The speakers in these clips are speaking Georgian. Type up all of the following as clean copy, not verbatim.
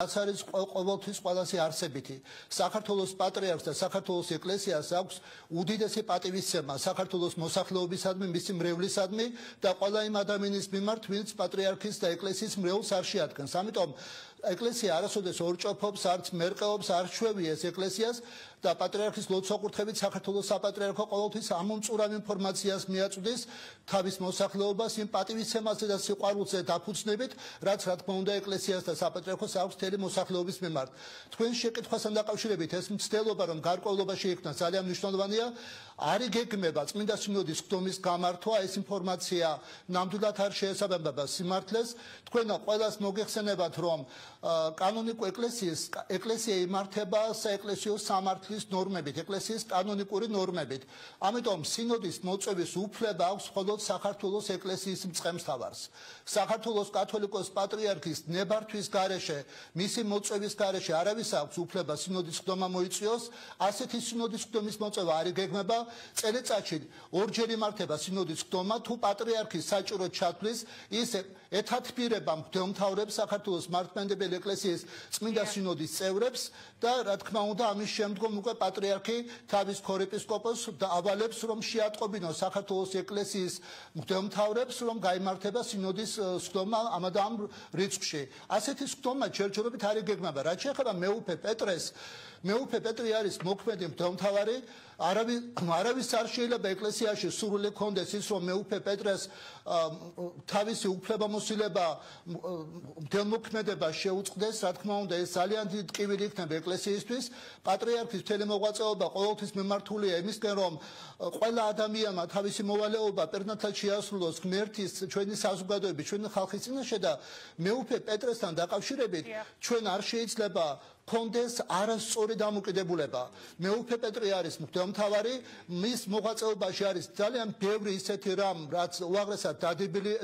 რაც არის ყოველთვის ყველაზე არსებითი. საქართველოს პატრიარქს და საქართველოს ეკლესიას აქვს უდიდესი პატივისცემა საქართველოს მოსახლეობისადმი, მისი მრევლისადმი და ყველა იმ ადამიანის მიმართ, ვინც პატრიარქის და ეკლესიის მრევლს არ შეადგენს. ამიტომ ეკლესია არასოდეს ორჭოფობს, არც მერყეობს, არ შვევიეს ეკლესიას და პატრიარქის ლოცვა-კურთხევით საქართველოს საპატრიარქო ყოველთვის ამომწურავ ინფორმაციას მიაწვდის თავის მოსახლეობას იმ პატივისცემაზე და სიყვარულზე დაფუძნებით, რაც რა თქმა უნდა ეკლესიას და საპატრიარქოს აქვს მთელი მოსახლეობის მიმართ. თქვენ შეკითხვასთან დაკავშირებით ეს მცდელობა, რომ გარკვეულობა შეიქმნას, ძალიან მნიშვნელოვანია. არ იგეგმება წმინდა სინოდის სხდომის გამართვა, ეს ინფორმაცია ნამდვილად არ შეესაბამება სიმართლეს. თქვენ ყველას მოგეხსენებათ, რომ კანონიკურ ეკლესია იმართება საეკლესიო სამართლის ნორმებით, ეკლესიის კანონიკური ნორმებით. ამიტომ სინოდის მოწვევის უფლება აქვს მხოლოდ საქართველოს ეკლესიის მწყემსთავარს. საქართველოს კათოლიკოს პატრიარქის ნებართვის გარეშე, მისი მოწვევის გარეშე არავის აქვს უფლება სინოდის სხდომა მოიწვიოს. ასეთი სინოდის სხდომის მოწვევა არ იგეგმება. წელიწადში ორჯერ იმართება სინოდის სხდომა, თუ პატრიარქის საჭიროდ ჩათვლის, ის ეთათბირება მღვდელმთავრებს, საქართველოს მართლმადიდებელი ეკლესიის წმინდა სინოდის წევრებს და რა თქმა უნდა ამის შემდგომ უკვე პატრიარქი თავის ქორეპისკოპოსს დაავალებს, რომ შეატყობინოს საქართველოს ეკლესიის მღვდელმთავრებს, რომ გაიმართება სინოდის სხდომა ამ და ამ რიცხვში. ასეთი სხდომა ჯერჯერობით არ იგეგმება. რაც შეეხება მეუფე პეტრეს, მეუფე პეტრი არის მოქმედი მღვდელმთავარი. არავის არ შეიძლება ეკლესიაში სურვილი ჰქონდეს ის, რომ მეუფე პეტრეს თავისი უფლებამოსილება მღვდელმოქმედება შეუწყდეს. რა თქმა უნდა, ეს ძალიან დიდი ტკივილი იქნება ეკლესიისთვის. პატრიარქის მთელი მოღვაწეობა ყოველთვის მიმართულია იმისკენ, რომ ყველა ადამიანმა თავისი მოვალეობა პირნათლად შეასრულოს ღმერთის, ჩვენი საზოგადოების, ჩვენი ხალხის წინაშე და მეუფე პეტრესთან დაკავშირებით ჩვენ არ შეიძლება კონდეს არასწორი დამოკიდებულება. მეუფე პეტრი არის მღვდელმთავარი, მის მოღვაწეობაში არის ძალიან ბევრი ისეთი რამ, რაც უაღრესად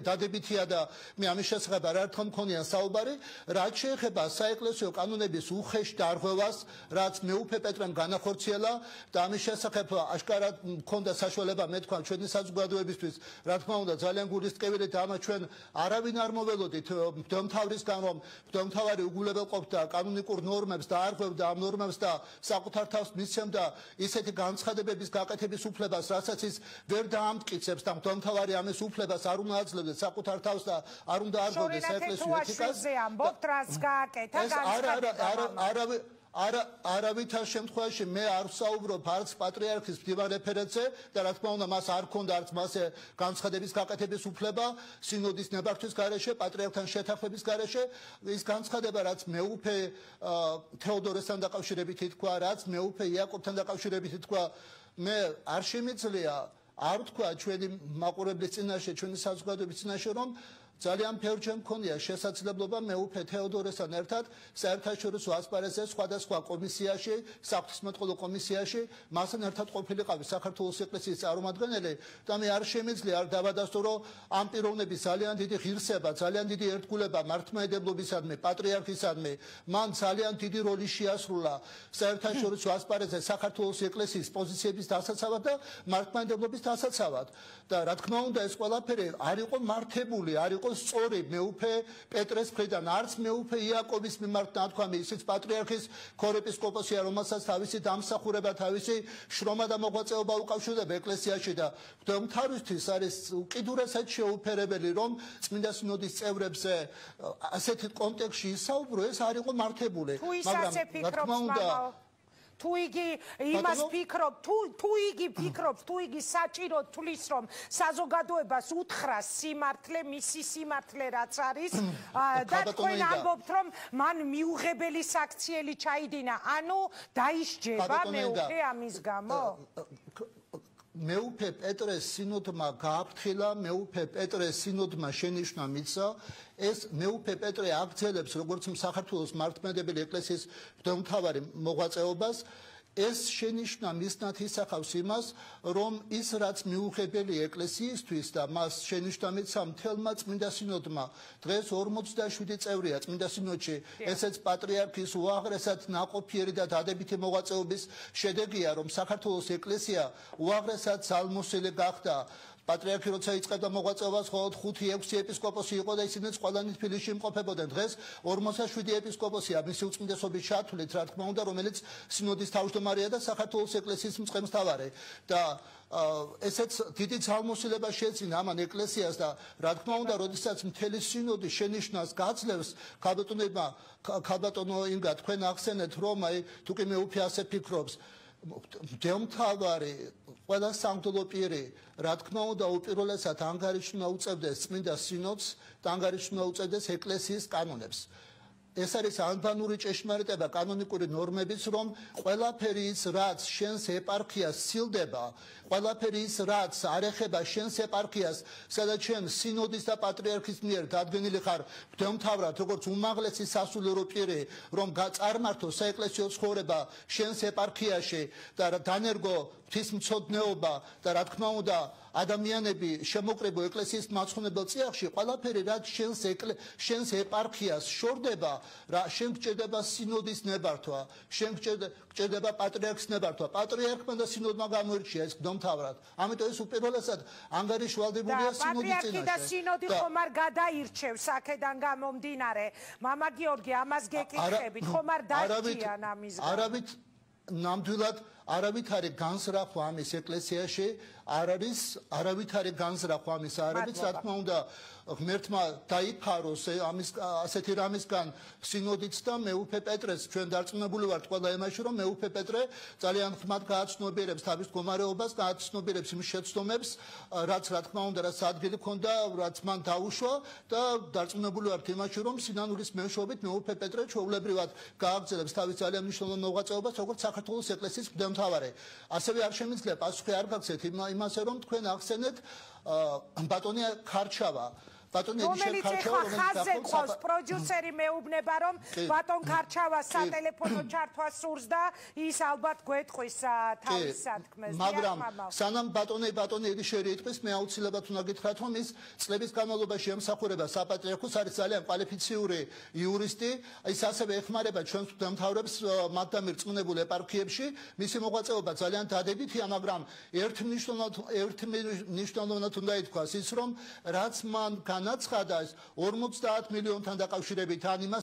დადებითია და მე ამის შესახებ არაერთხელ მქონია საუბარი, რაც შეეხება საეკლესიო კანონების უხეშ დარღვევას, რაც მეუფე პეტრემ განახორციელა და ამის შესახებ აშკარად მქონდა საშუალება მეთქვა ჩვენი საზოგადოებისთვის, რა თქმა უნდა, ძალიან გულისწყევით და ამას ჩვენ არავინ არ მოველოდით მღვდელმთავრისგან, რომ მღვდელმთავარი უგულებელყოფდა კანონიკურ ნორმებს და არღვევდა ამ ნორმებს და საკუთარ თავს მისცემდა ისეთი განცხადებების გაკეთების უფლებას, რასაც ის ვერ დაამტკიცებს და მღვდელმთავარი ამის უფლებას არ უნდა აძლევდეს საკუთარ თავს და არ უნდა არღვევდეს საეკლესიო ეთიკას. არავითარ შემთხვევაში მე არ ვსაუბრობ არც პატრიარქის მდივან რეფერენტზე და რა თქმა უნდა მას არ ჰქონდა არც მასე განცხადების გაკეთების უფლება სინოდის ნებართვის გარეშე, პატრიარქთან შეთანხმების გარეშე. ის განცხადება, რაც მეუფე თეოდორესთან დაკავშირებით ითქვა, რაც მეუფე იაკობთან დაკავშირებით ითქვა, მე არ შემიძლია არ თქვა ჩვენი მაყურებლის წინაშე, ჩვენი საზოგადოების წინაშე, რომ ძალიან ბევრჯერ მქონია შესაძლებლობა მეუფე თეოდორესთან ერთად საერთაშორისო ასპარეზზე სხვადასხვა კომისიაში, საღვთისმეტყველო კომისიაში, მასთან ერთად ყოფილიყავი საქართველოს ეკლესიის წარმომადგენელი და მე არ შემიძლია არ დავადასტურო, რომ ამ პიროვნების ძალიან დიდი ღირსება, ძალიან დიდი ერთგულება მართლმადიდებლობისადმი, პატრიარქისადმი, მან ძალიან დიდი როლი შეასრულა საერთაშორისო ასპარეზზე საქართველოს ეკლესიის პოზიციების დასაცავად და მართლმადიდებლობის დასაცავად და რა თქმა უნდა ეს ყველაფერი არ იყო მართებული, არ იყო სწორი მეუფე პეტრეს მხრიდან, არც მეუფე იაკობის მიმართ ნათქვამი, ისიც პატრიარქის ქორეპისკოპოსია, რომელსაც თავისი დამსახურება, თავისი შრომა და მოღვაწეობა უკავშირდება ეკლესიაში და მღვდელმთავრისთვის არის უკიდურესად შეუფერებელი, რომ წმინდა სინოდის წევრებზე ასეთი კონტექსტში ისაუბრო, ეს არ იყო მართებული. მაგრამ რა თქმა უნდა თუ იგი იმას ფიქრობს, თუ იგი ფიქრობს, თუ იგი საჭიროდ თulis, რომ საზოგადოებას უთხრას სიმართლე, მისი სიმართლე რაც არის და თქვენ ამბობთ, რომ მან მიუღებელი საქციელი ჩაიდინა, ანუ დაისჯება მეუფე ამის გამო? მეუფე პეტრეს სინოდმა გააფრთხილა, მეუფე პეტრეს სინოდმა შენიშვნა მისცა, ეს მეუფე პეტრე აგრძელებს როგორც საქართველოს მართლმადიდებელი ეკლესიის მღვდელმთავარი მოღვაწეობას, ეს შენიშვნა მისნათ ისახავს იმას, რომ ის რაც მიუღებელი ეკლესიისთვის და მას შენიშვნა მისცა მთელმა წმინდა სინოდმა, დღეს 47 წევრია წმინდა სინოდში, ესეც პატრიარქის უაღრესად ნაყოფიერი და დადებითი მოღვაწეობის შედეგია, რომ საქართველოს ეკლესია უაღრესად ძალმოსილი გახდა პატრიარქი როცა იწყებდა მოღვაწეობას, მხოლოდ 5-6 ეპისკოპოსი იყო და ისინიც ყველანი თბილისში იმყოფებოდნენ. დღეს 47 ეპისკოპოსია მისი უწმინდესობის ჩათვლით, რა თქმა უნდა, რომელიც სინოდის თავმჯდომარეა და საქართველოს ეკლესიის მწყემსთავარი. და ესეც დიდი ძალმოსილება შეეძინა ამან ეკლესიას და რა თქმა უნდა, როდესაც მთელი სინოდი შენიშვნას გაძლევს, ქალბატონო ინგა, თქვენ ახსენეთ, რომ აი თუ კი მეუფე ასე ფიქრობს, მდელმთავარი ყველა სამღვდელო პირი, რა თქმა უნდა, უპირველესად ანგარიშნა უწევდეს წმინდა სინოდს და ანგარიშნა უწევდეს ეკლესიის კანონებს. ეს არის ალბანური ჭეშმარიტება, კანონიკური ნორმების, რომ ყველაფერი ის, რაც შენს ეპარქიას სცილდება, ყველაფერი ის, რაც არ ეხება შენს ეპარქიას, სადაც შენ სინოდის და პატრიარქის მიერ დადგენილი ხარ მღვდელმთავრად, როგორც უმაღლესი სასულიერო პირი, რომ წარმართო საეკლესიო ცხოვრება შენს ეპარქიაში და დანერგო ღვთისმცოდნეობა და რა თქმა უნდა ადამიანები შემოკრებო ეკლესიის მაცხოვნებელ წიაღში, ყველაფერი რაც შენს ეპარქიას შორდება, შენ გჭირდება სინოდის ნებართვა, შენ გჭირდება პატრიარქის ნებართვა. პატრიარქმა და სინოდმა გამოირჩია ეს მღვდელმთავრად. ამიტომ ეს უპირველესად ანგარიშვალდებულია სინოდის წინაშე. პატრიარქი და სინოდი ხომ არ გადაირჩევს აქედან გამომდინარე. მამა გიორგი, ამას გეკითხებით, ხომ არ დაჭიან ამისგან? არავით ნამდვილად არავით არის განზრახვა ამის ეკლესიაში, არავით არის განზრახვა ამის, არავით, რა თქმა უნდა, ღმერთმა დაიფაროს ასეთი რამისგან სინოდიც და მეუფე პეტრეს. ჩვენ დარწმუნებული ვართ ყველა იმაში, რომ მეუფე პეტრე ძალიან ხმად გააცნობიერებს თავის მდგომარეობას, გააცნობიერებს იმ შეცდომებს, რაც რა თქმა უნდა, რაც ადგილი ჰქონდა, რაც მან დაუშვა და დარწმუნებული ვართ იმაში, რომ სინანულის მეშვეობით მეუფე პეტრე ჩვეულებრივად გააგრძელებს თავის ძალიან მნიშვნელოვან მოღვაწეობას, როგორც საქართველოს ეკლესიის მღვდელმთავარი. ასევე არ შემიძლია პასუხი არ გაგცეთ იმასე, რომ თქვენ ახსენეთ ბატონი ქარჩავა. რომელიც ეხლა ხაზზე ყავს პროდიუსერი მეუბნება, რომ ბატონ ქარჩავას სატელეფონო ჩართვა სურს და ის ალბათ გვეტყვის თავის სათქმეს. მაგრამ სანამ ბატონი ედიშერი იტყვის, მე აუცილებლად უნდა გითხრათ, რომ ის წლების განმავლობაში ემსახურება საპატრიარქოს, არის ძალიან კვალიფიციური იურისტი, ის ასევე ეხმარება ჩვენს მღვდელმთავრებს მათდამი რწმუნებულ ეპარქიებში. მისი მოღვაწეობა ძალიან დადებითია, მაგრამ ერთ მნიშვნელოვნად უნდა ითქვას ის, რომ რაც მან განაცხადა 50 მილიონთან დაკავშირებით ან იმას